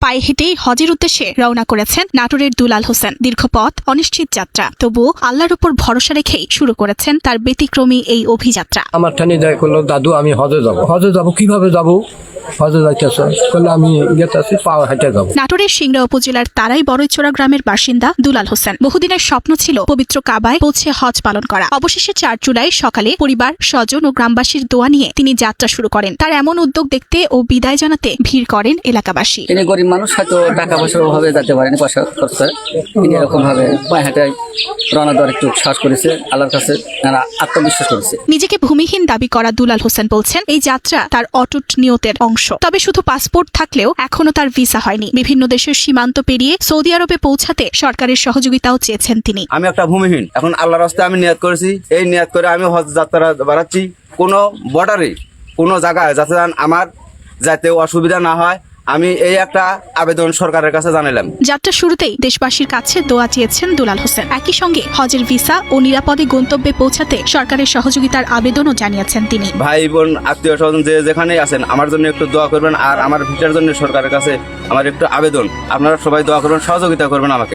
পায়ে হেঁটেই হজের উদ্দেশ্যে রওনা করেছেন নাটোরের দুলাল হোসেন। দীর্ঘ পথ, অনিশ্চিত যাত্রা, তবুও আল্লাহর উপর ভরসা রেখেই শুরু করেছেন তার ব্যতিক্রমী এই অভিযাত্রা। আমার ঠানি দেয় করলো, দাদু আমি হজে যাবো কিভাবে যাবো? হজে যাইতেছে করলে আমি গেতেছি, পাও হেঁটে যাবো। নাটোরের সিংড়া উপজেলার তারাই বড়ইচোরা গ্রামের বাসিন্দা দুলাল হোসেন। বহুদিনের স্বপ্ন ছিল পবিত্র কাবায় পৌঁছে হজ পালন করা। অবশেষে 4 জুলাই সকালে পরিবার, স্বজন ও গ্রামবাসীর দোয়া নিয়ে তিনি যাত্রা শুরু করেন। তার এমন উদ্যোগ দেখতে ও বিদায় জানাতে ভিড় করেন এলাকাবাসী। তিনি গরিব মানুষ, হয়তো টাকা পয়সার অভাবে যেতে পারেনি, পয়সা খরচা। তিনি এরকম ভাবে পায়ে হেঁটে রওনা দেওয়ার একটু সাহস করেছে, আল্লাহর কাছে আত্মবিশ্বাস করেছে। নিজেকে ভূমিহীন দাবি করা দুলাল হোসেন বলছেন, এই যাত্রা তার অটুট নিয়তের অংশ। তবে শুধু পাসপোর্ট থাকলেও এখনো তার ভিসা হয়নি। বিভিন্ন দেশের সীমান্ত পেরিয়ে সৌদি আরবে পৌঁছাতে সরকারের সহযোগিতাও চেয়েছেন তিনি। আমি একটা ভূমিহীন, এখন আল্লাহর রাস্তায় আমি নিয়াত করেছি। এই নিয়াত করে আমি হজ যাত্রা বাড়াচ্ছি। কোনো বর্ডারে কোনো জায়গায় যাতে আমার যাতে অসুবিধা না হয়, আমি এই একটা আবেদন সরকারের কাছে জানালাম। যাত্রা শুরুতেই দেশবাসীর কাছে দোয়া চেয়েছেন দুলাল হোসেন। একই সঙ্গে হজের ভিসা ও নিরাপদে গন্তব্যে পৌঁছাতে সরকারের সহযোগিতার আবেদনও জানিয়েছেন তিনি। ভাই বোন, আত্মীয় স্বজন যে যেখানেই আছেন, আমার জন্য একটু দোয়া করবেন। আর আমার ভিসার জন্য সরকারের কাছে আমার একটু আবেদন, আপনারা সবাই দোয়া করবেন, সহযোগিতা করবেন আমাকে।